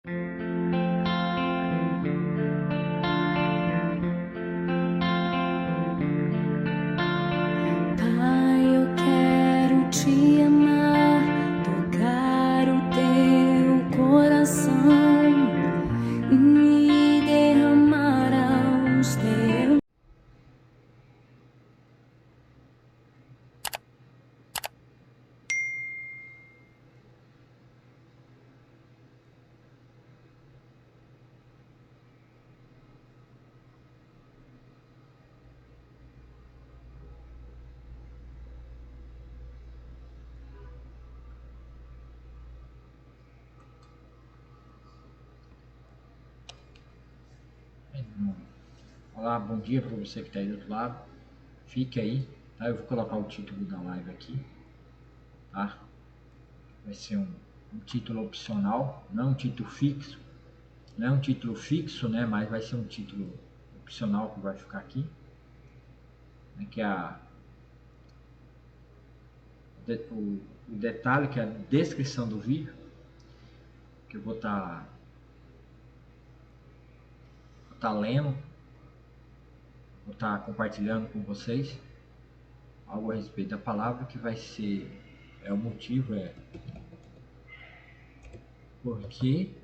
Pai, eu quero te amar, tocar o teu coração e derramar aos teus. Olá, bom dia para você que está aí do outro lado. Fique aí, tá? Eu vou colocar o título da live aqui, tá? Vai ser um título opcional, não um título fixo. Não é um título fixo, né? Mas vai ser um título opcional que vai ficar aqui, né? Que é o detalhe, que é a descrição do vídeo, que eu vou estar lendo, vou estar compartilhando com vocês algo a respeito da palavra, que vai ser, o motivo é porque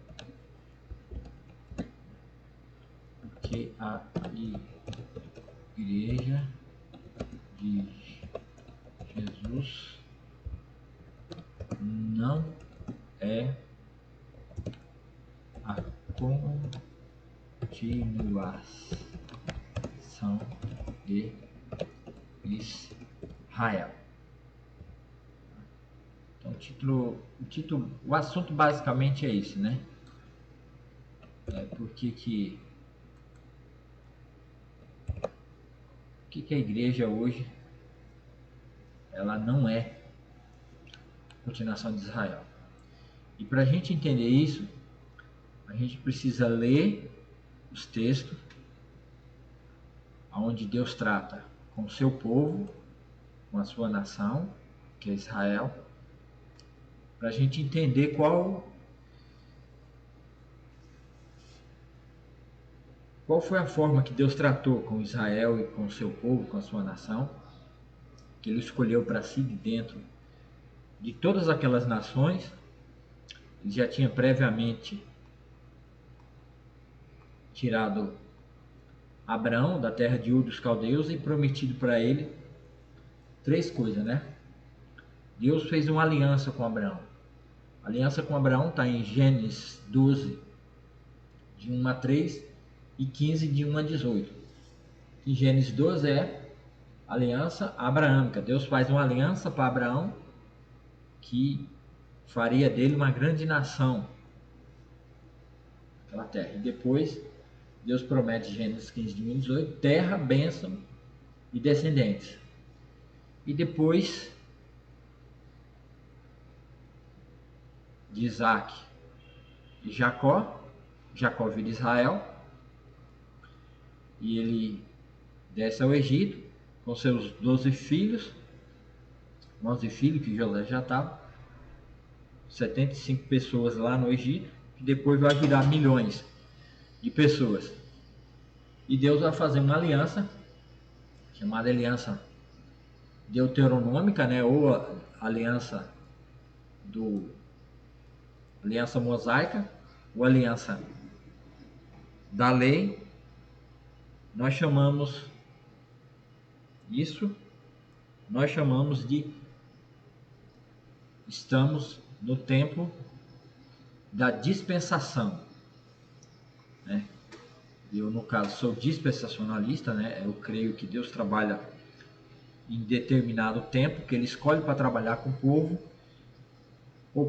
a Igreja de Jesus não é a continuação de Israel. Então, o assunto basicamente é esse, né? Por que a igreja hoje ela não é continuação de Israel. E para a gente entender isso, a gente precisa ler os textos onde Deus trata com o seu povo, com a sua nação, que é Israel, para a gente entender qual foi a forma que Deus tratou com Israel e com o seu povo, com a sua nação, que ele escolheu para si de dentro de todas aquelas nações. Ele já tinha previamente tirado Abraão da terra de Ur dos Caldeus e prometido para ele 3 coisas, né? Deus fez uma aliança com Abraão. A aliança com Abraão está em Gênesis 12, de 1 a 3 e 15, de 1 a 18. Em Gênesis 12 é aliança abraâmica. Deus faz uma aliança para Abraão que faria dele uma grande nação naquela terra. E depois Deus promete, Gênesis 15, de 1 a 18, terra, bênção e descendentes. E depois de Isaac e Jacó vira Israel, e ele desce ao Egito com seus 12 filhos, 11 filhos que José já estava, 75 pessoas lá no Egito, que depois vai virar milhões de pessoas. E Deus vai fazer uma aliança, chamada aliança deuteronômica, né? Ou a aliança aliança mosaica, ou aliança da lei. Nós chamamos de estamos no tempo da dispensação, né? Eu, no caso, sou dispensacionalista, né? Eu creio que Deus trabalha em determinado tempo, que ele escolhe para trabalhar com o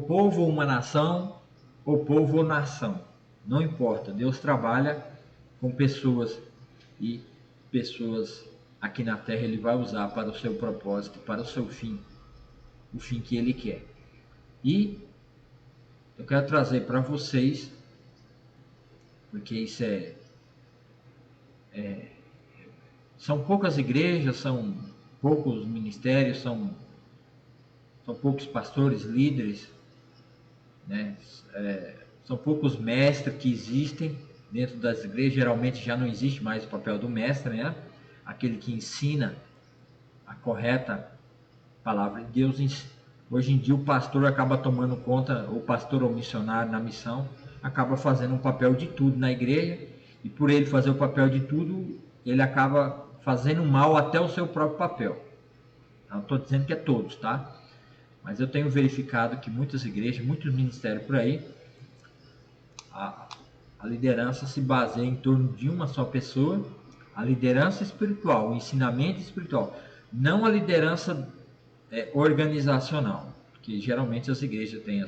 povo ou uma nação, ou povo ou nação, não importa. Deus trabalha com pessoas, e pessoas aqui na terra ele vai usar para o seu propósito, para o seu fim, o fim que ele quer. E eu quero trazer para vocês, porque isso são poucas igrejas, são poucos ministérios, são poucos pastores, líderes, né? São poucos mestres que existem dentro das igrejas. Geralmente já não existe mais o papel do mestre, né? Aquele que ensina a correta palavra de Deus. Hoje em dia o pastor acaba tomando conta, o pastor ou missionário na missão, acaba fazendo um papel de tudo na igreja, e por ele fazer o papel de tudo, ele acaba fazendo mal até o seu próprio papel. Não estou dizendo que é todos, tá? Mas eu tenho verificado que muitas igrejas, muitos ministérios por aí, a liderança se baseia em torno de uma só pessoa, a liderança espiritual, o ensinamento espiritual, não a liderança organizacional, porque geralmente as igrejas têm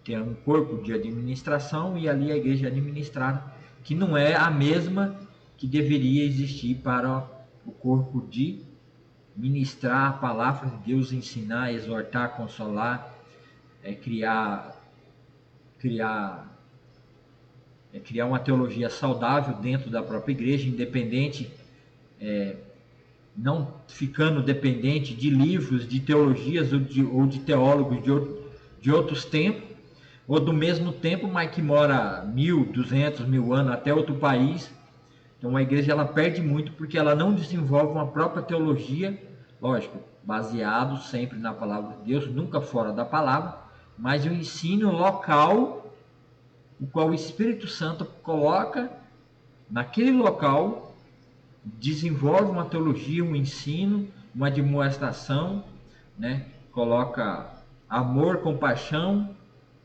tem um corpo de administração, e ali a igreja é administrada, que não é a mesma que deveria existir para o corpo de ministrar a palavra de Deus, ensinar, exortar, consolar, criar uma teologia saudável dentro da própria igreja, independente, não ficando dependente de livros, de teologias ou de teólogos de outros tempos, ou do mesmo tempo, mas que mora 1.200, 1.000 anos, até outro país. Então a igreja ela perde muito porque ela não desenvolve uma própria teologia, lógico, baseado sempre na palavra de Deus, nunca fora da palavra, mas o ensino local, o qual o Espírito Santo coloca naquele local, desenvolve uma teologia, um ensino, uma demonstração, né? Coloca amor, compaixão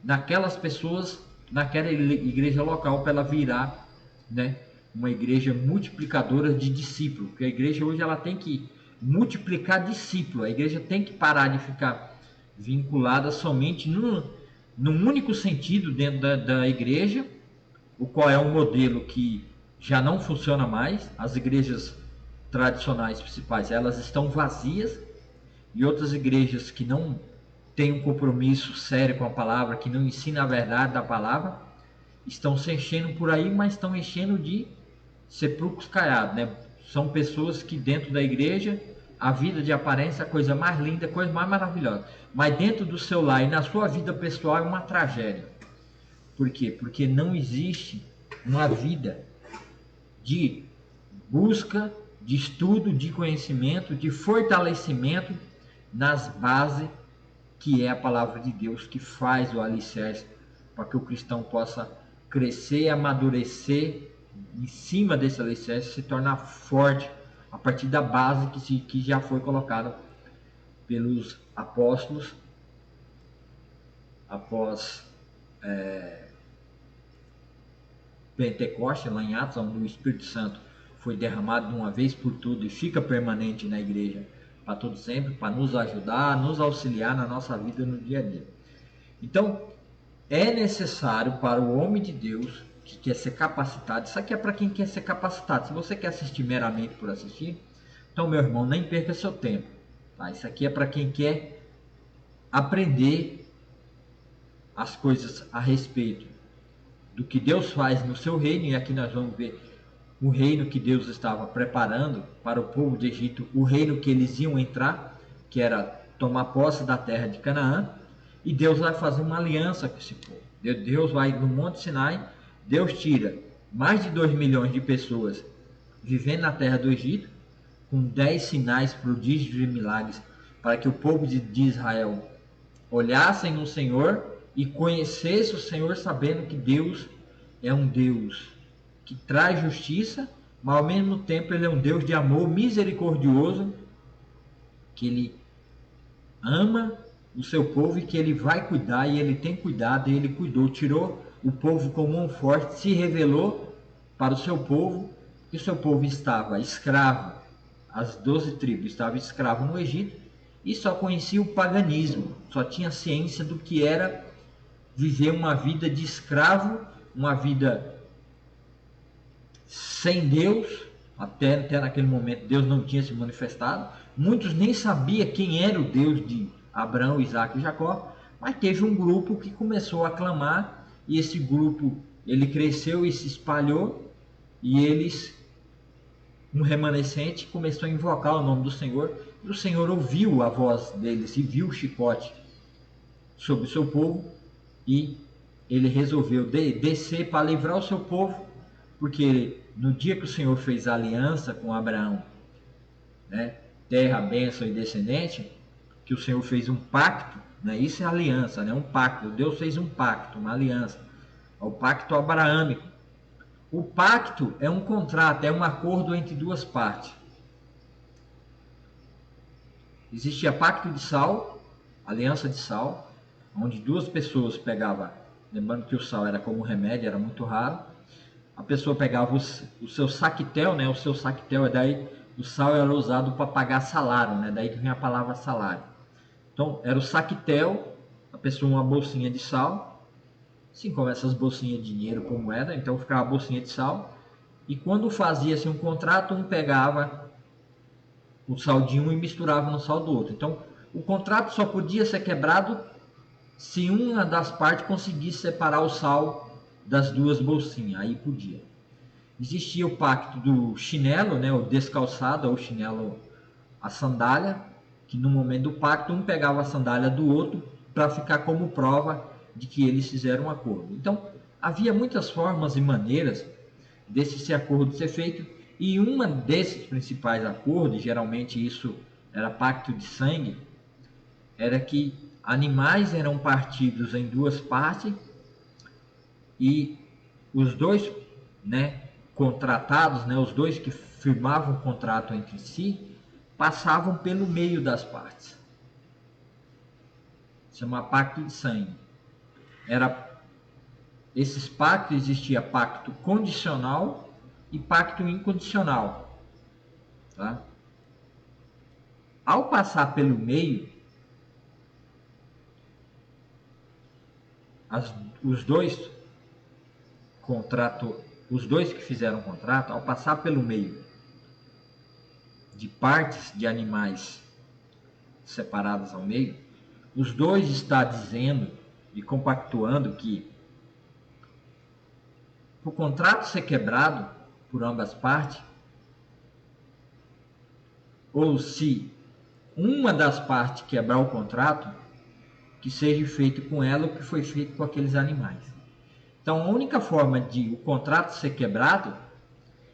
naquelas pessoas, naquela igreja local, para ela virar, né, uma igreja multiplicadora de discípulos. Porque a igreja hoje ela tem que multiplicar discípulos. A igreja tem que parar de ficar vinculada somente num único sentido dentro da igreja, o qual é um modelo que já não funciona mais. As igrejas tradicionais principais, elas estão vazias, e outras igrejas que não têm um compromisso sério com a palavra, que não ensinam a verdade da palavra, estão se enchendo por aí, mas estão enchendo de sepulcros caiados, né? São pessoas que dentro da igreja, a vida de aparência é a coisa mais linda, a coisa mais maravilhosa, mas dentro do seu lar e na sua vida pessoal é uma tragédia. Por quê? Porque não existe uma vida de busca, de estudo, de conhecimento, de fortalecimento nas bases, que é a palavra de Deus, que faz o alicerce para que o cristão possa crescer, amadurecer em cima desse alicerce, se tornar forte a partir da base que já foi colocada pelos apóstolos após Pentecostes, lá em Atos, onde o Espírito Santo foi derramado de uma vez por tudo e fica permanente na igreja para todo sempre, para nos ajudar, nos auxiliar na nossa vida no dia a dia. Então, é necessário para o homem de Deus que quer ser capacitado. Isso aqui é para quem quer ser capacitado. Se você quer assistir meramente por assistir, então, meu irmão, nem perca seu tempo, tá? Isso aqui é para quem quer aprender as coisas a respeito do que Deus faz no seu reino. E aqui nós vamos ver o reino que Deus estava preparando para o povo de Egito, o reino que eles iam entrar, que era tomar posse da terra de Canaã. E Deus vai fazer uma aliança com esse povo. Deus vai no Monte Sinai, Deus tira mais de 2 milhões de pessoas vivendo na terra do Egito, com 10 sinais, prodígios e milagres, para que o povo de Israel olhassem no Senhor e conhecesse o Senhor, sabendo que Deus é um Deus que traz justiça, mas ao mesmo tempo ele é um Deus de amor misericordioso, que ele ama o seu povo e que ele vai cuidar, e ele tem cuidado, e ele cuidou, tirou o povo com mão forte, se revelou para o seu povo, que o seu povo estava escravo, as 12 tribos estavam escravos no Egito, e só conhecia o paganismo, só tinha ciência do que era viver uma vida de escravo, uma vida sem Deus. Até naquele momento Deus não tinha se manifestado, muitos nem sabiam quem era o Deus de Abraão, Isaac e Jacó, mas teve um grupo que começou a clamar, e esse grupo ele cresceu e se espalhou, e eles, um remanescente, começou a invocar o nome do Senhor, e o Senhor ouviu a voz deles e viu o chicote sobre o seu povo, e ele resolveu descer para livrar o seu povo, porque no dia que o Senhor fez a aliança com Abraão, né, terra, bênção e descendente, que o Senhor fez um pacto, né, isso é aliança, né, um pacto, Deus fez um pacto, uma aliança, o pacto abraâmico. O pacto é um contrato, é um acordo entre duas partes. Existia pacto de sal, aliança de sal, onde duas pessoas pegavam, lembrando que o sal era como remédio, era muito raro, a pessoa pegava o seu saquetel, né? O seu saquetel, daí o sal era usado para pagar salário, né? Daí que vem a palavra salário. Então, era o saquetel, a pessoa uma bolsinha de sal, assim como essas bolsinhas de dinheiro com moeda, então ficava a bolsinha de sal, e quando fazia-se um contrato, um pegava o sal de um e misturava no sal do outro. Então, o contrato só podia ser quebrado se uma das partes conseguisse separar o sal das duas bolsinhas, aí podia. Existia o pacto do chinelo, né, o descalçado, ou chinelo, a sandália, que no momento do pacto um pegava a sandália do outro para ficar como prova de que eles fizeram um acordo. Então, havia muitas formas e maneiras desse acordo ser feito, e uma desses principais acordos, geralmente isso era pacto de sangue, era que animais eram partidos em duas partes e os dois, né, contratados, né, os dois que firmavam o contrato entre si, passavam pelo meio das partes. Chama pacto de sangue. Esses pactos existia pacto condicional e pacto incondicional. Tá? Ao passar pelo meio, os dois que fizeram o contrato, ao passar pelo meio de partes de animais separadas ao meio, os dois estão dizendo e compactuando que o contrato ser quebrado por ambas partes, ou se uma das partes quebrar o contrato, que seja feito com ela o que foi feito com aqueles animais. Então, a única forma de o contrato ser quebrado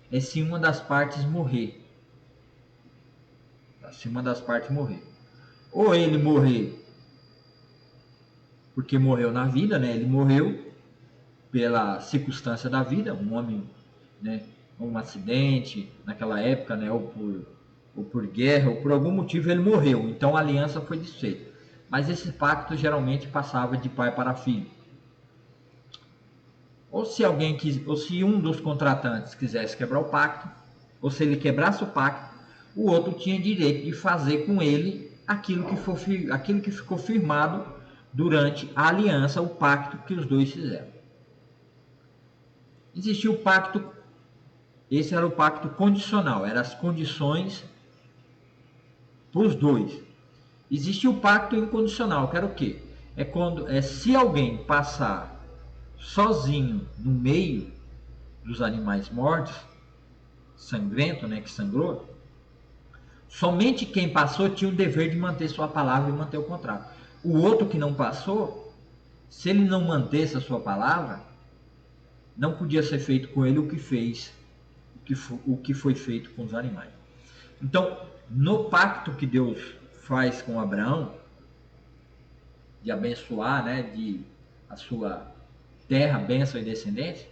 é se uma das partes morrer. Se uma das partes morrer. Ou ele morrer porque morreu na vida, né? Ele morreu pela circunstância da vida, um homem, né? Um acidente naquela época, né? Ou por guerra, ou por algum motivo ele morreu. Então a aliança foi desfeita. Mas esse pacto geralmente passava de pai para filho. Ou se um dos contratantes quisesse quebrar o pacto, ou se ele quebrasse o pacto, o outro tinha direito de fazer com ele aquilo que ficou firmado durante a aliança, o pacto que os dois fizeram. Existia o pacto, esse era o pacto condicional, eram as condições para os dois. Existia o pacto incondicional, que era o quê? Se alguém passar sozinho no meio dos animais mortos, sangrento, né, que sangrou, somente quem passou tinha o dever de manter sua palavra e manter o contrato. O outro que não passou, se ele não mantesse a sua palavra, não podia ser feito com ele o que foi feito com os animais. Então, no pacto que Deus faz com Abraão, de abençoar, né, de a sua terra, bênção e descendência,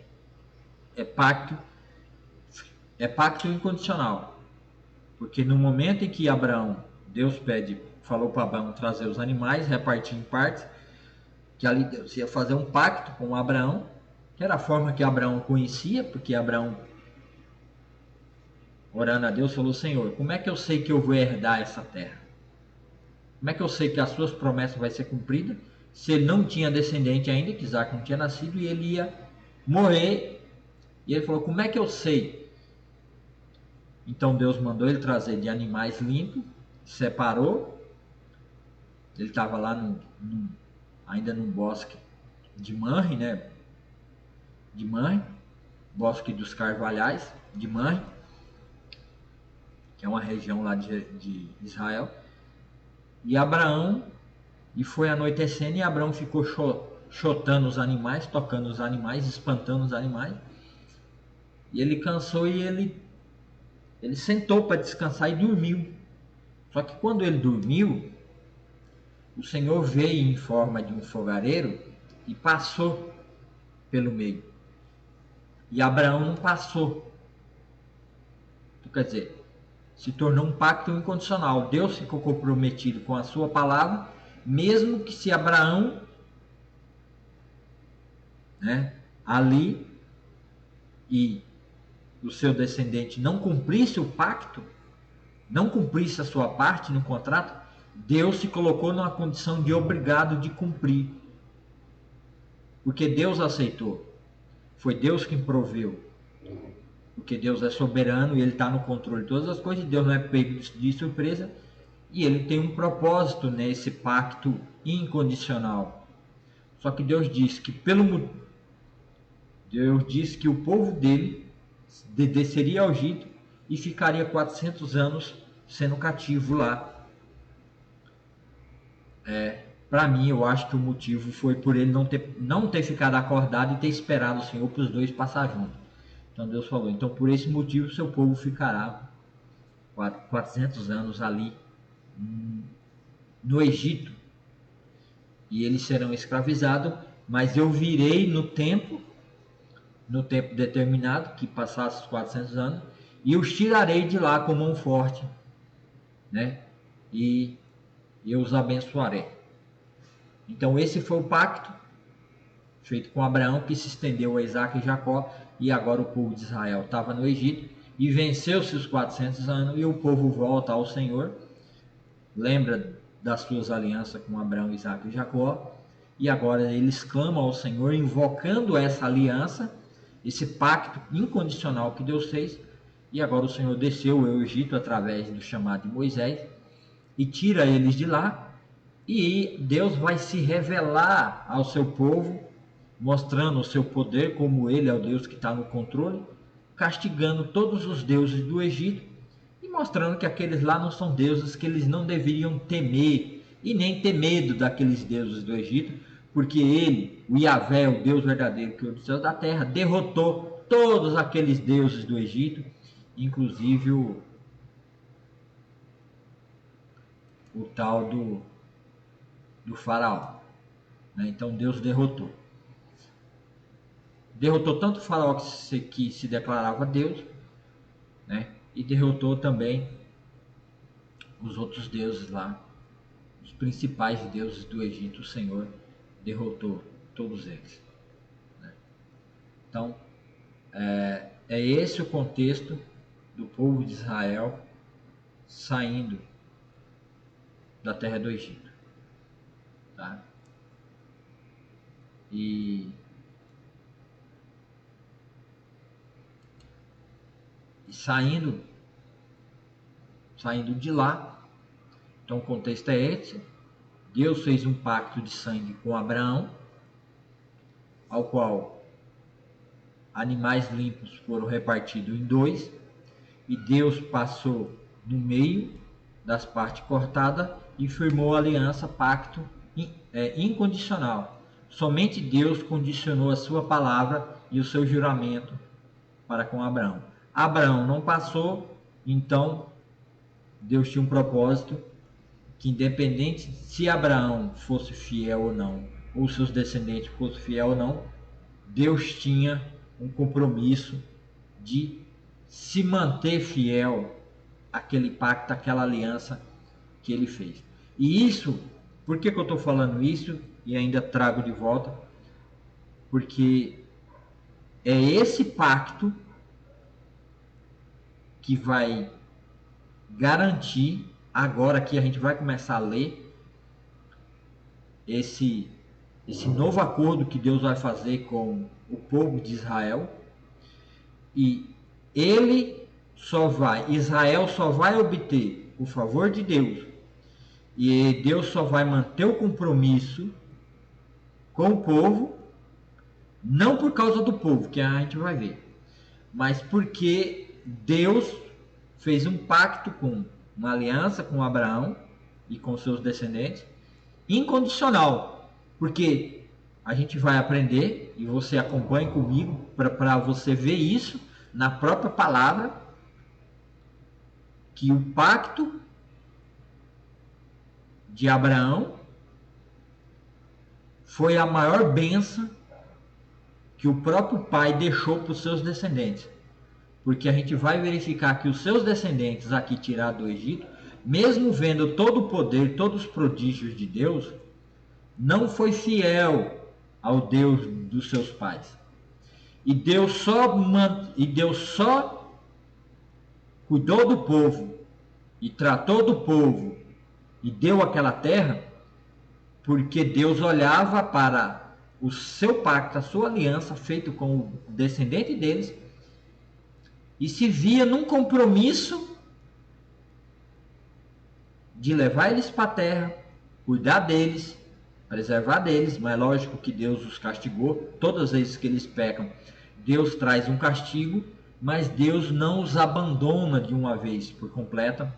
é pacto incondicional. Porque no momento em que Deus falou para Abraão trazer os animais, repartir em partes, que ali Deus ia fazer um pacto com Abraão, que era a forma que Abraão conhecia, porque Abraão, orando a Deus, falou: Senhor, como é que eu sei que eu vou herdar essa terra? Como é que eu sei que as suas promessas vão ser cumpridas? Se ele não tinha descendente ainda, que Isaac não tinha nascido, e ele ia morrer. E ele falou: como é que eu sei? Então Deus mandou ele trazer de animais limpos, separou. Ele estava lá ainda num bosque de Manre, né? De Manre, bosque dos Carvalhais, de Manre, que é uma região lá de Israel. E foi anoitecendo e Abraão ficou chotando os animais, tocando os animais, espantando os animais. E ele cansou e ele sentou para descansar e dormiu. Só que quando ele dormiu, o Senhor veio em forma de um fogareiro e passou pelo meio. E Abraão não passou. Então, quer dizer, se tornou um pacto incondicional. Deus ficou comprometido com a sua palavra, mesmo que se Abraão, ali e o seu descendente não cumprisse o pacto, não cumprisse a sua parte no contrato, Deus se colocou numa condição de obrigado de cumprir. Porque Deus aceitou. Foi Deus quem proveu. Porque Deus é soberano e Ele está no controle de todas as coisas. E Deus não é pego de surpresa. E Ele tem um propósito nesse pacto incondicional. Só que Deus disse que o povo dele desceria ao Egito e ficaria 400 anos sendo cativo lá. Para mim, eu acho que o motivo foi por ele não ter ficado acordado e ter esperado o Senhor para os dois passar junto. Então Deus falou, então por esse motivo seu povo ficará 400 anos ali no Egito. E eles serão escravizados, mas eu virei no tempo determinado, que passasse os 400 anos, e os tirarei de lá com mão forte, e eu os abençoarei. Então esse foi o pacto feito com Abraão, que se estendeu a Isaac e Jacó, e agora o povo de Israel estava no Egito, e venceu-se os 400 anos, e o povo volta ao Senhor, lembra das suas alianças com Abraão, Isaac e Jacó, e agora eles clamam ao Senhor, invocando essa aliança, esse pacto incondicional que Deus fez, e agora o Senhor desceu ao Egito através do chamado de Moisés, e tira eles de lá, e Deus vai se revelar ao seu povo, mostrando o seu poder, como Ele é o Deus que está no controle, castigando todos os deuses do Egito, e mostrando que aqueles lá não são deuses que eles não deveriam temer, e nem ter medo daqueles deuses do Egito, porque Ele, o Yahvé, o Deus verdadeiro, que é do céu e da terra, derrotou todos aqueles deuses do Egito, inclusive o tal do faraó. Então Deus derrotou tanto o faraó que se declarava Deus, e derrotou também os outros deuses lá, os principais deuses do Egito. O Senhor derrotou todos eles. Então é esse o contexto do povo de Israel saindo da terra do Egito, tá? E saindo de lá. Então o contexto é esse. Deus fez um pacto de sangue com Abraão, ao qual animais limpos foram repartidos em 2, e Deus passou no meio das partes cortadas e firmou a aliança, pacto incondicional. Somente Deus condicionou a sua palavra e o seu juramento para com Abraão. Abraão não passou, então Deus tinha um propósito, que independente se Abraão fosse fiel ou não, ou seus descendentes fossem fiel ou não, Deus tinha um compromisso de se manter fiel àquele pacto, àquela aliança que ele fez. E isso, por que eu estou falando isso e ainda trago de volta? Porque é esse pacto que vai garantir, agora que a gente vai começar a ler esse novo acordo que Deus vai fazer com o povo de Israel, e Israel só vai obter o favor de Deus, e Deus só vai manter o compromisso com o povo, não por causa do povo, que a gente vai ver, mas porque Deus fez um pacto, uma aliança com Abraão e com seus descendentes, incondicional, porque a gente vai aprender, e você acompanha comigo para você ver isso na própria palavra, que o pacto de Abraão foi a maior bênção que o próprio pai deixou para os seus descendentes. Porque a gente vai verificar que os seus descendentes aqui tirados do Egito, mesmo vendo todo o poder, todos os prodígios de Deus, não foi fiel ao Deus dos seus pais. E Deus só cuidou do povo e tratou do povo e deu aquela terra porque Deus olhava para o seu pacto, a sua aliança feito com o descendente deles e se via num compromisso de levar eles para a terra, cuidar deles, preservar deles. Mas é lógico que Deus os castigou todas as vezes que eles pecam. Deus traz um castigo, mas Deus não os abandona de uma vez por completa,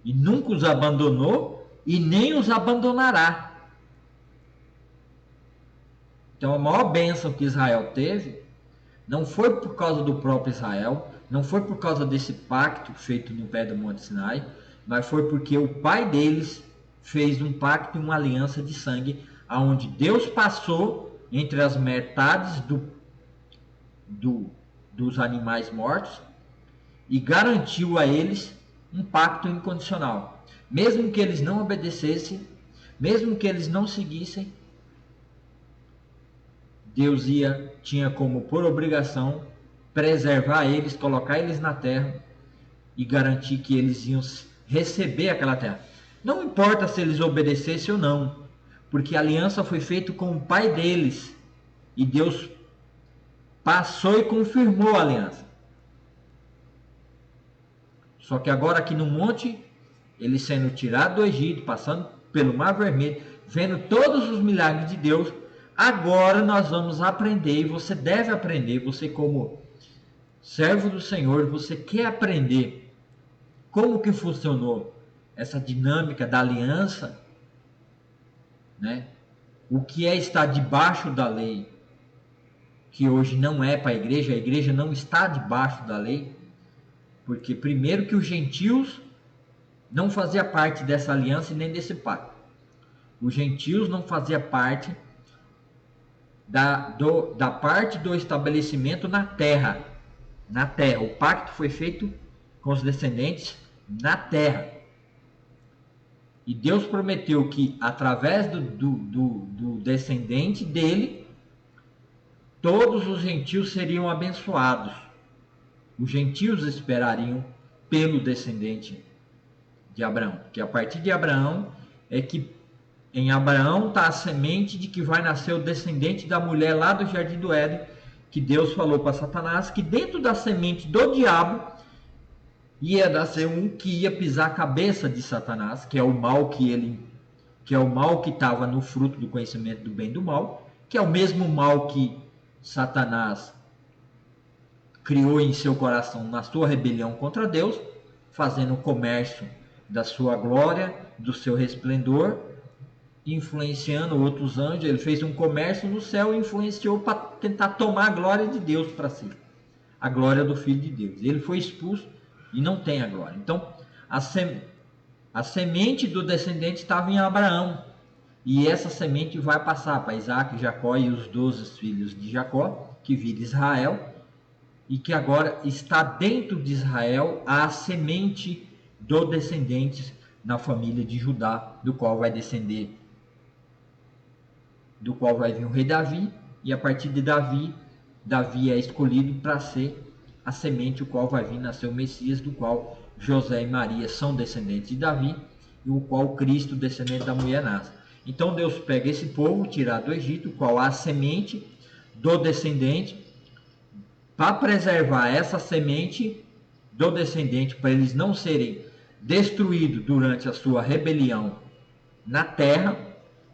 e nunca os abandonou e nem os abandonará. Então a maior bênção que Israel teve não foi por causa do próprio Israel, não foi por causa desse pacto feito no pé do Monte Sinai, mas foi porque o pai deles fez um pacto e uma aliança de sangue, aonde Deus passou entre as metades dos animais mortos e garantiu a eles um pacto incondicional. Mesmo que eles não obedecessem, mesmo que eles não seguissem, Deus tinha como por obrigação preservar eles, colocar eles na terra e garantir que eles iam receber aquela terra. Não importa se eles obedecessem ou não, porque a aliança foi feita com o pai deles e Deus passou e confirmou a aliança. Só que agora aqui no monte, eles sendo tirados do Egito, passando pelo Mar Vermelho, vendo todos os milagres de Deus, agora nós vamos aprender, e você deve aprender, você como servo do Senhor, você quer aprender como que funcionou essa dinâmica da aliança, né? O que é estar debaixo da lei, que hoje não é para a igreja não está debaixo da lei, porque primeiro que os gentios não faziam parte dessa aliança e nem desse pacto. Os gentios não faziam parte da parte do estabelecimento na terra. Na terra. O pacto foi feito com os descendentes na terra. E Deus prometeu que através do descendente dele, todos os gentios seriam abençoados. Os gentios esperariam pelo descendente de Abraão. Porque a partir de Abraão é que em Abraão está a semente de que vai nascer o descendente da mulher lá do Jardim do Éden, que Deus falou para Satanás que dentro da semente do diabo ia nascer um que ia pisar a cabeça de Satanás, que é o mal que é o mal que estava no fruto do conhecimento do bem e do mal, que é o mesmo mal que Satanás criou em seu coração na sua rebelião contra Deus, fazendo o comércio da sua glória, do seu resplendor, influenciando outros anjos. Ele fez um comércio no céu e influenciou para tentar tomar a glória de Deus para si, a glória do Filho de Deus. Ele foi expulso e não tem a glória. Então, a semente do descendente estava em Abraão, e essa semente vai passar para Isaac, Jacó e os 12 filhos de Jacó, que vira Israel, e que agora está dentro de Israel a semente do descendente na família de Judá, do qual vai descender, do qual vai vir o rei Davi, e a partir de Davi é escolhido para ser a semente, o qual vai vir nascer o Messias, do qual José e Maria são descendentes de Davi, e o qual Cristo, descendente da mulher, nasce. Então Deus pega esse povo tirado do Egito, qual a semente do descendente, para preservar essa semente do descendente, para eles não serem destruídos durante a sua rebelião na terra.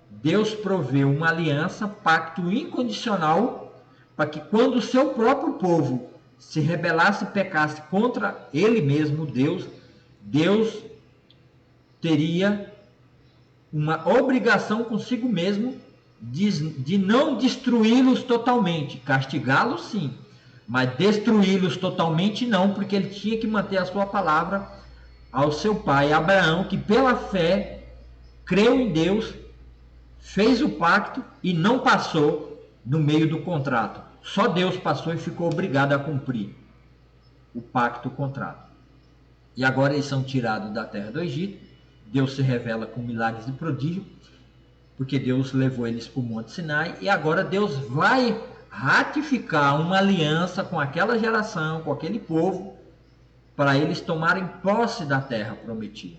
Deus proveu uma aliança, pacto incondicional, para que quando o seu próprio povo se rebelasse e pecasse contra ele mesmo, Deus teria uma obrigação consigo mesmo de não destruí-los totalmente, castigá-los sim, mas destruí-los totalmente não, porque ele tinha que manter a sua palavra ao seu pai Abraão, que pela fé creu em Deus, fez o pacto e não passou no meio do contrato. Só Deus passou e ficou obrigado a cumprir o pacto, o contrato. E agora eles são tirados da terra do Egito. Deus se revela com milagres e prodígios, porque Deus levou eles para o Monte Sinai, e agora Deus vai ratificar uma aliança com aquela geração, com aquele povo, para eles tomarem posse da terra prometida.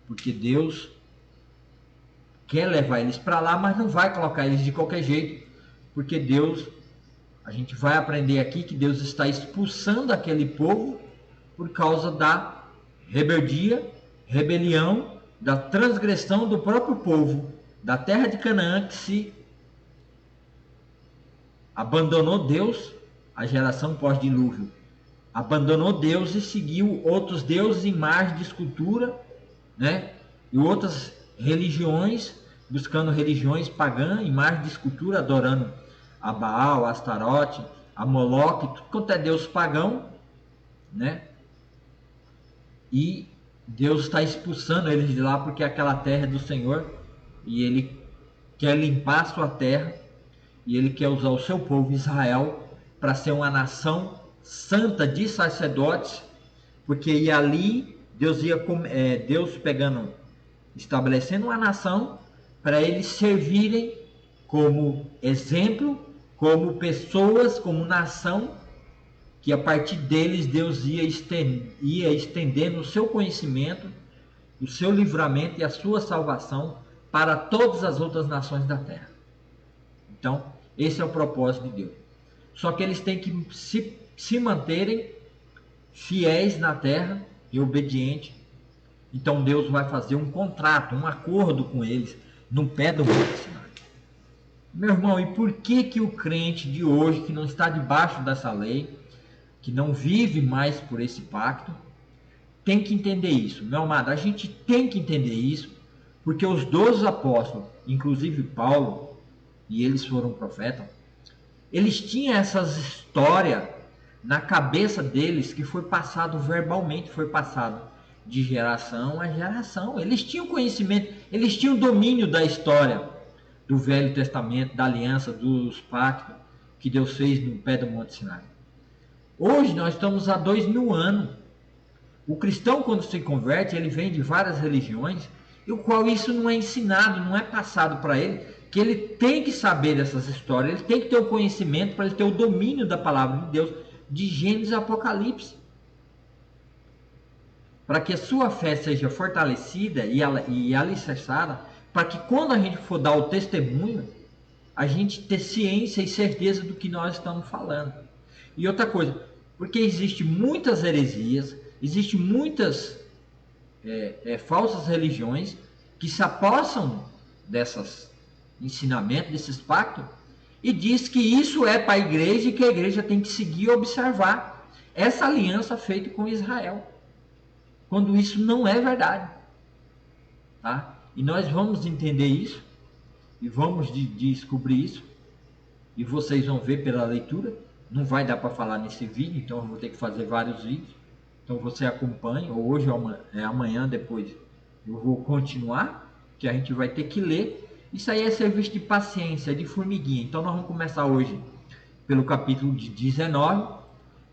Porque Deus quer levar eles para lá, mas não vai colocar eles de qualquer jeito, porque Deus, a gente vai aprender aqui que Deus está expulsando aquele povo por causa da rebeldia, rebelião, da transgressão do próprio povo da terra de Canaã, que se abandonou Deus, a geração pós-dilúvio abandonou Deus e seguiu outros deuses, imagens de escultura, né? E outras religiões, buscando religiões pagãs, imagens de escultura, adorando a Baal, a Astarote, a Moloque, tudo quanto é deus pagão, né? E Deus está expulsando eles de lá, porque aquela terra é do Senhor, e ele quer limpar a sua terra, e ele quer usar o seu povo Israel para ser uma nação santa de sacerdotes, porque ia ali, Deus pegando, estabelecendo uma nação para eles servirem como exemplo, como pessoas, como nação, que a partir deles Deus ia estendendo o seu conhecimento, o seu livramento e a sua salvação para todas as outras nações da terra. Então, esse é o propósito de Deus. Só que eles têm que se manterem fiéis na terra e obedientes. Então Deus vai fazer um contrato, um acordo com eles no pé do Monte Sinai. Meu irmão, e por que o crente de hoje, que não está debaixo dessa lei, que não vive mais por esse pacto, tem que entender isso? Meu amado, a gente tem que entender isso, porque os 12 apóstolos, inclusive Paulo, e eles foram profetas, eles tinham essas histórias na cabeça deles, que foi passado verbalmente, foi passado de geração a geração. Eles tinham conhecimento, eles tinham domínio da história do Velho Testamento, da aliança, dos pactos que Deus fez no pé do Monte Sinai. Hoje nós estamos há 2000 anos. O cristão, quando se converte, ele vem de várias religiões, e o qual isso não é ensinado, não é passado para ele, que ele tem que saber dessas histórias, ele tem que ter o conhecimento para ele ter o domínio da palavra de Deus, de Gênesis e Apocalipse, para que a sua fé seja fortalecida e alicerçada, para que quando a gente for dar o testemunho, a gente ter ciência e certeza do que nós estamos falando. E outra coisa, porque existe muitas heresias, existe muitas falsas religiões que se apossam desses ensinamentos, desses pactos, e diz que isso é para a igreja e que a igreja tem que seguir e observar essa aliança feita com Israel, quando isso não é verdade, tá? E nós vamos entender isso e vamos descobrir isso, e vocês vão ver pela leitura. Não vai dar para falar nesse vídeo, então eu vou ter que fazer vários vídeos. Então você acompanha, ou hoje ou amanhã, depois eu vou continuar, que a gente vai ter que ler. Isso aí é serviço de paciência, de formiguinha. Então nós vamos começar hoje pelo capítulo de 19,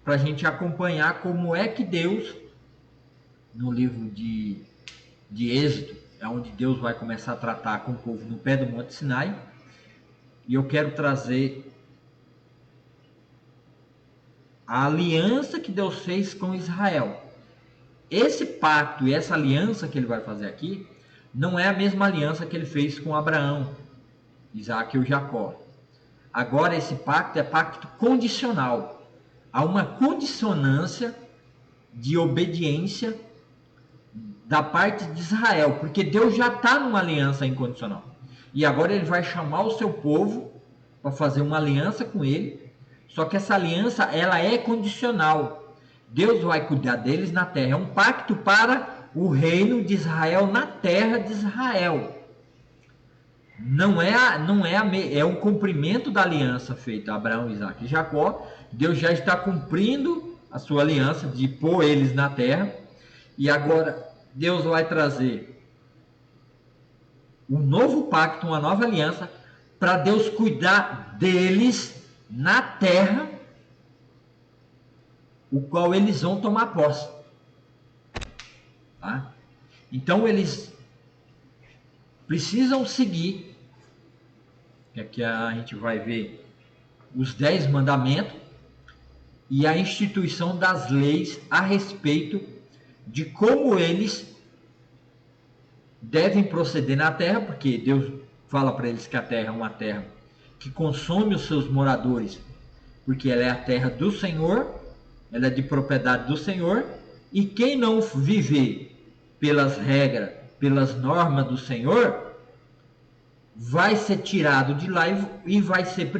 para a gente acompanhar como é que Deus, no livro de Êxodo, é onde Deus vai começar a tratar com o povo no pé do Monte Sinai. E eu quero trazer a aliança que Deus fez com Israel. Esse pacto e essa aliança que ele vai fazer aqui não é a mesma aliança que ele fez com Abraão, Isaac e Jacó. Agora esse pacto é pacto condicional. Há uma condicionância de obediência da parte de Israel, porque Deus já está numa aliança incondicional. E agora ele vai chamar o seu povo para fazer uma aliança com ele. Só que essa aliança, ela é condicional. Deus vai cuidar deles na terra. É um pacto para o reino de Israel na terra de Israel. é um cumprimento da aliança feita a Abraão, Isaac e Jacó. Deus já está cumprindo a sua aliança de pôr eles na terra, e agora Deus vai trazer um novo pacto, uma nova aliança, para Deus cuidar deles na terra, o qual eles vão tomar posse. Tá? Então eles precisam seguir, que aqui a gente vai ver os 10 mandamentos e a instituição das leis a respeito de como eles devem proceder na terra, porque Deus fala para eles que a terra é uma terra que consome os seus moradores, porque ela é a terra do Senhor, ela é de propriedade do Senhor, e quem não viver pelas regras, pelas normas do Senhor, vai ser tirado de lá e vai ser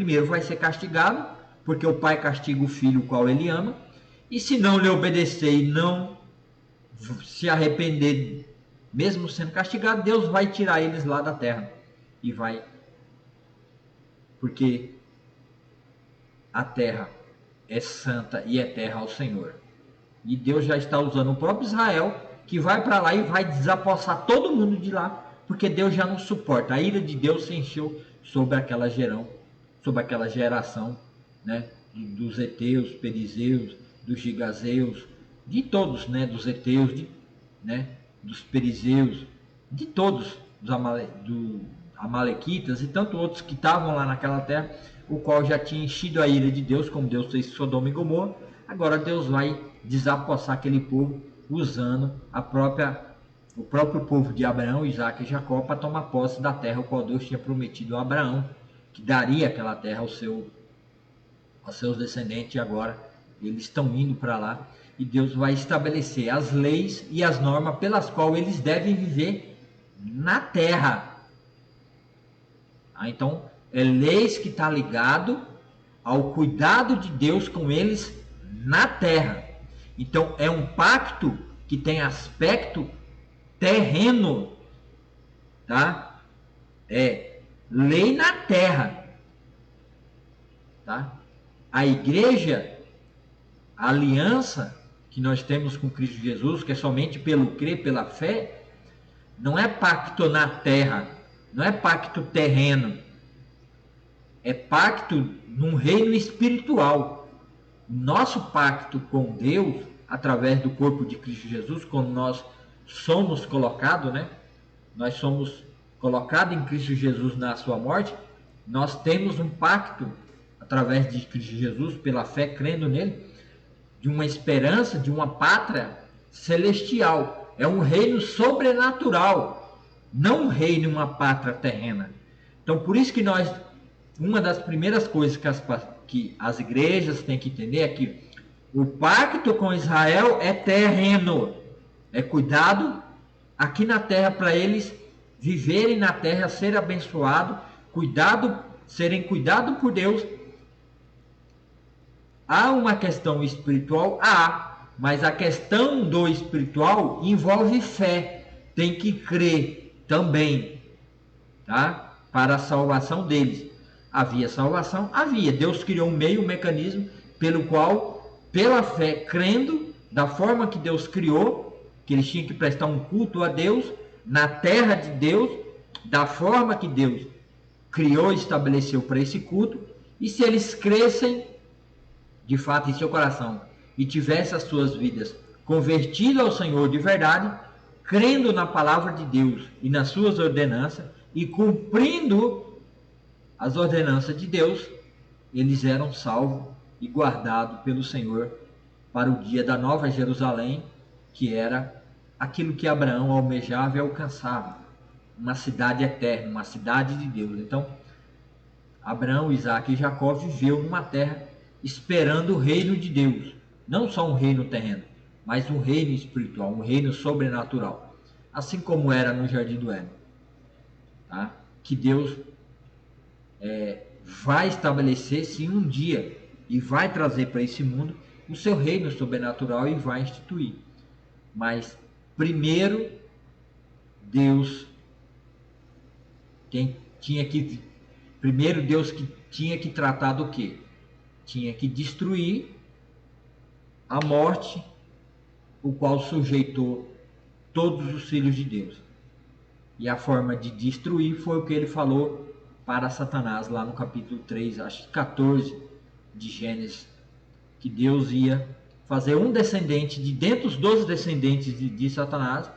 castigado, porque o pai castiga o filho o qual ele ama, e se não lhe obedecer e não se arrepender, mesmo sendo castigado, Deus vai tirar eles lá da terra, e vai, porque a terra é santa e é terra ao Senhor, e Deus já está usando o próprio Israel, que vai para lá e vai desapossar todo mundo de lá, porque Deus já não suporta. A ira de Deus se encheu sobre aquela geração, né, dos heteus, perizeus, dos gigazeus, de todos, né, dos heteus, né, dos perizeus, de todos, dos amalequitas e tantos outros que estavam lá naquela terra, o qual já tinha enchido a ira de Deus, como Deus fez Sodoma e Gomorra. Agora Deus vai desapossar aquele povo usando o próprio povo de Abraão, Isaac e Jacó para tomar posse da terra, o qual Deus tinha prometido a Abraão, que daria aquela terra aos seus descendentes. E agora eles estão indo para lá, e Deus vai estabelecer as leis e as normas pelas quais eles devem viver na terra. Então, é leis que está ligado ao cuidado de Deus com eles na terra. Então, é um pacto que tem aspecto terreno, tá? É lei na terra, tá? A igreja, a aliança que nós temos com Cristo Jesus, que é somente pelo crer, pela fé, não é pacto na terra, não é pacto terreno, é pacto num reino espiritual. Nosso pacto com Deus, através do corpo de Cristo Jesus, quando nós somos colocados, né? Nós somos colocados em Cristo Jesus na sua morte, nós temos um pacto, através de Cristo Jesus, pela fé, crendo nele, de uma esperança, de uma pátria celestial. É um reino sobrenatural, não um reino, uma pátria terrena. Então, por isso que uma das primeiras coisas que as igrejas têm que entender é que o pacto com Israel é terreno, é cuidado aqui na terra para eles viverem na terra, serem abençoados, serem cuidados por Deus. Há uma questão espiritual? Mas a questão do espiritual envolve fé, tem que crer também, tá? Para a salvação deles. Havia salvação? Havia. Deus criou um meio, um mecanismo pelo qual, pela fé, crendo da forma que Deus criou, que eles tinham que prestar um culto a Deus, na terra de Deus, da forma que Deus criou e estabeleceu para esse culto, e se eles crescem, de fato, em seu coração, e tivessem as suas vidas convertidas ao Senhor de verdade, crendo na palavra de Deus e nas suas ordenanças, e cumprindo as ordenanças de Deus, eles eram salvos e guardados pelo Senhor para o dia da Nova Jerusalém, que era aquilo que Abraão almejava e alcançava, uma cidade eterna, uma cidade de Deus. Então, Abraão, Isaac e Jacó viveu numa terra esperando o reino de Deus, não só um reino terreno, mas um reino espiritual, um reino sobrenatural, assim como era no Jardim do Éden, tá? Que Deus vai estabelecer sim um dia e vai trazer para esse mundo o seu reino sobrenatural e vai instituir. Mas primeiro Deus primeiro Deus que tinha que tratar do quê? Tinha que destruir a morte, o qual sujeitou todos os filhos de Deus. E a forma de destruir foi o que ele falou para Satanás lá no capítulo 3, acho que 14 de Gênesis, que Deus ia fazer um descendente de dentro dos 12 descendentes de Satanás,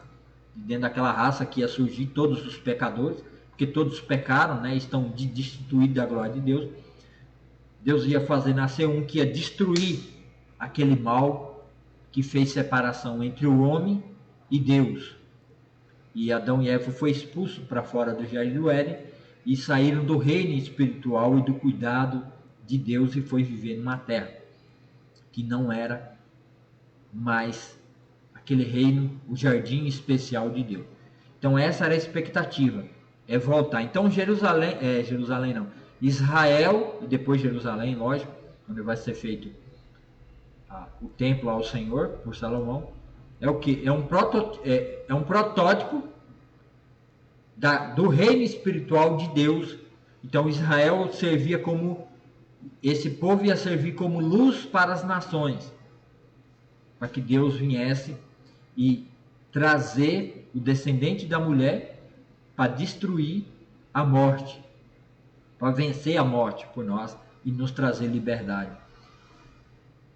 de dentro daquela raça que ia surgir todos os pecadores, porque todos pecaram, né, estão destituídos da glória de Deus. Deus ia fazer nascer um que ia destruir aquele mal que fez separação entre o homem e Deus. E Adão e Eva foi expulso para fora do jardim do Éden e saíram do reino espiritual e do cuidado de Deus e foi viver numa terra que não era mais aquele reino, o jardim especial de Deus. Então essa era a expectativa, é voltar. Então Jerusalém não, Israel e depois Jerusalém, lógico, onde vai ser feito o templo ao Senhor por Salomão, é o que? É um protótipo do reino espiritual de Deus. Então Israel servia como, esse povo ia servir como luz para as nações, para que Deus viesse e trazer o descendente da mulher para destruir a morte, para vencer a morte por nós e nos trazer liberdade.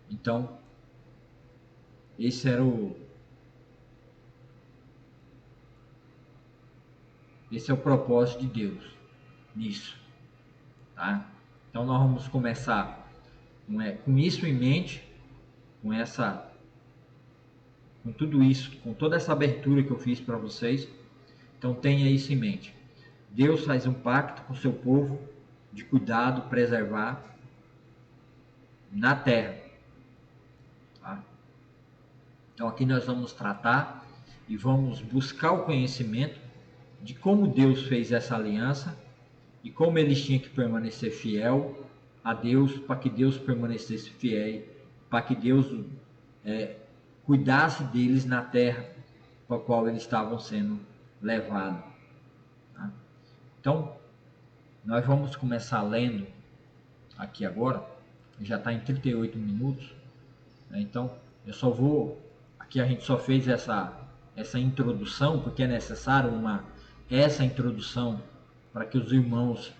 Então, esse é o propósito de Deus nisso, tá? Então nós vamos começar com isso em mente, com tudo isso, com toda essa abertura que eu fiz para vocês. Então tenha isso em mente. Deus faz um pacto com o seu povo de cuidado, preservar na terra. Tá? Então aqui nós vamos tratar e vamos buscar o conhecimento de como Deus fez essa aliança e como eles tinham que permanecer fiel a Deus, para que Deus permanecesse fiel, para que Deus cuidasse deles na terra para a qual eles estavam sendo levados. Tá? Então, nós vamos começar lendo aqui agora, já está em 38 minutos, né? Então eu só vou, aqui a gente só fez essa introdução, porque é necessário essa introdução para que os irmãos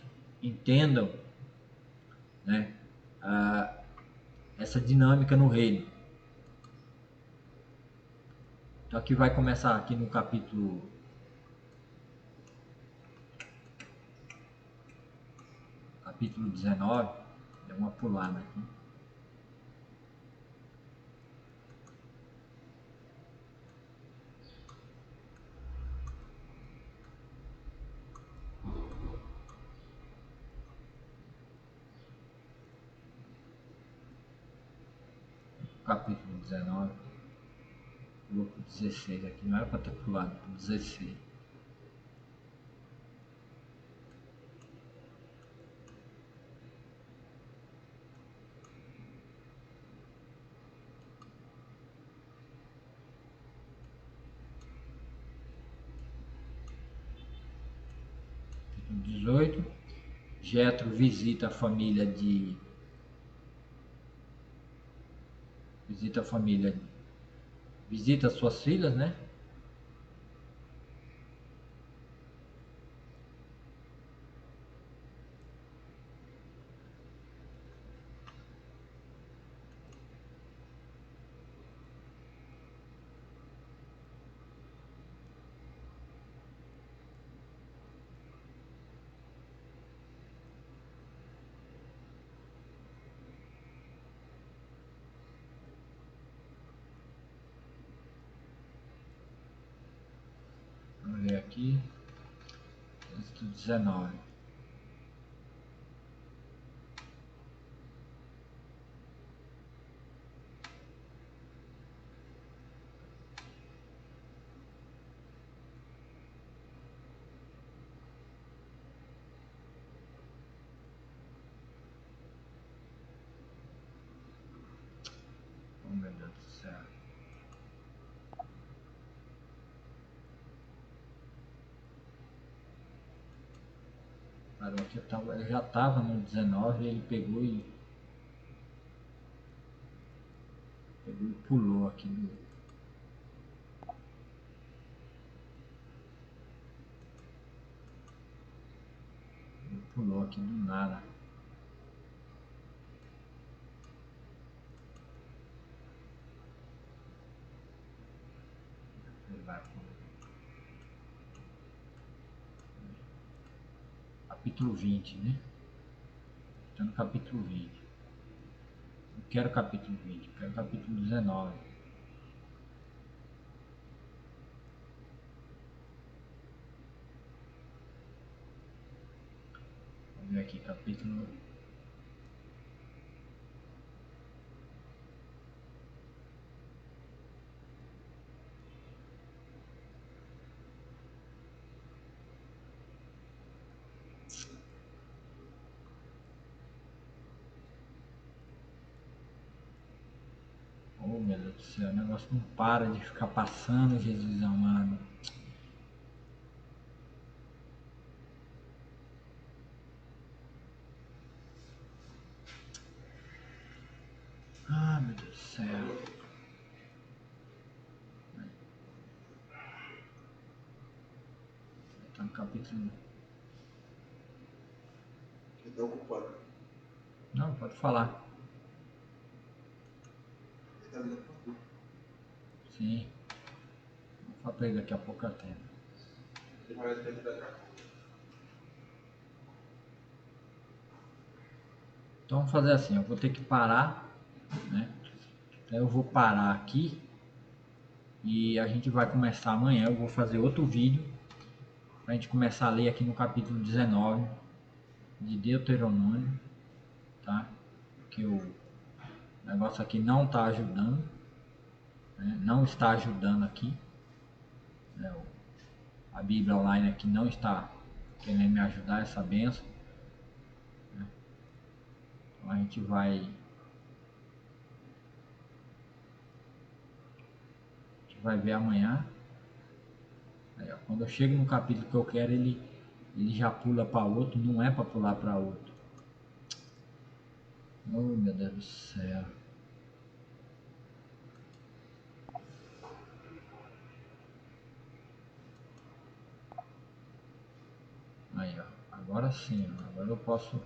entendam, né, essa dinâmica no reino. Então aqui vai começar aqui no capítulo 19, deu uma pulada aqui. Capítulo 19, grupo 16 aqui, não era para ter pulado, 16. Capítulo 18, Jetro visita a família visita suas filhas, né? Vamos ver aqui, 19. Oh meu Deus do céu. parou aqui, eu já estava no 19 e ele pegou e pulou aqui pulou aqui do nada. Ele vai capítulo 20, né? Está no capítulo 20. Não quero capítulo 20, eu quero capítulo 19. Vamos ver aqui, capítulo... Oh, meu Deus do céu, o negócio não para de ficar passando, Jesus amado. Ah, meu Deus do céu. Está no capítulo... Está ocupado. Não, pode falar. Está ligado para tudo. Sim. Vou falar pra ele daqui a pouco eu atendo. Ele vai ter que dar. Então vamos fazer assim, eu vou ter que parar, né? Eu vou parar aqui e a gente vai começar amanhã. Eu vou fazer outro vídeo para a gente começar a ler aqui no capítulo 19 de Deuteronômio, tá? Que o negócio aqui não está ajudando, né? Não está ajudando aqui, né? A Bíblia online aqui não está querendo me ajudar, essa benção, né? Então a gente vai ver amanhã. Aí, ó, quando eu chego no capítulo que eu quero, ele já pula para outro, não é para pular para outro. Oh, meu Deus do céu. Aí, ó, agora sim, ó, agora eu posso...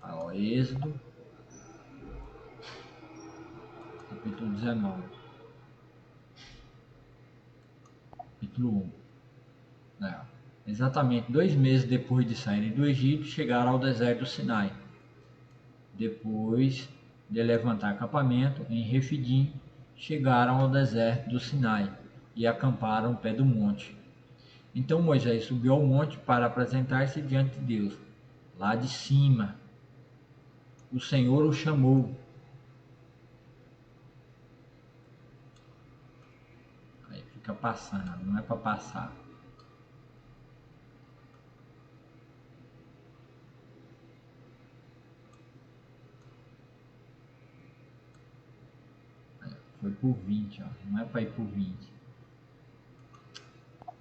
Ó, Êxodo, capítulo 19, capítulo 1. Aí, ó. Exatamente 2 meses depois de saírem do Egito, chegaram ao deserto do Sinai. Depois de levantar acampamento em Refidim, chegaram ao deserto do Sinai e acamparam ao pé do monte. Então Moisés subiu ao monte para apresentar-se diante de Deus. Lá de cima, o Senhor o chamou. Aí fica passando, não é para passar. Foi por 20, ó. Não é para ir por 20.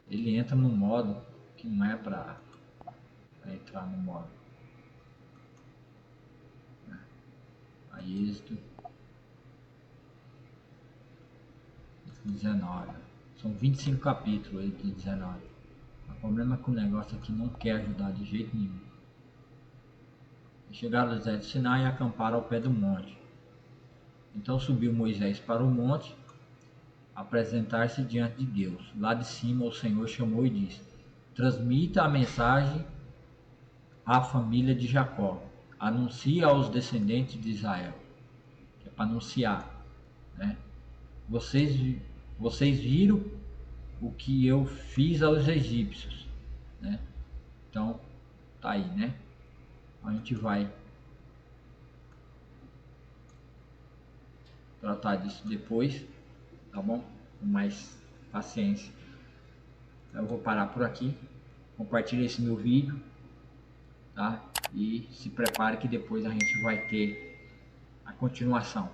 Ele entra no modo que não é para entrar no modo. Aí Êxodo 19. São 25 capítulos aí de 19. O problema é que o negócio aqui não quer ajudar de jeito nenhum. Chegaram ao deserto de Sinai e acamparam ao pé do monte. Então subiu Moisés para o monte, apresentar-se diante de Deus. Lá de cima o Senhor chamou e disse: transmita a mensagem à família de Jacó. Anuncie aos descendentes de Israel. É para anunciar, né? Vocês viram o que eu fiz aos egípcios, né? Então, tá aí, né? A gente vai tratar disso depois, tá bom? Com mais paciência. Eu vou parar por aqui. Compartilhe esse meu vídeo, tá? E se prepare que depois a gente vai ter a continuação.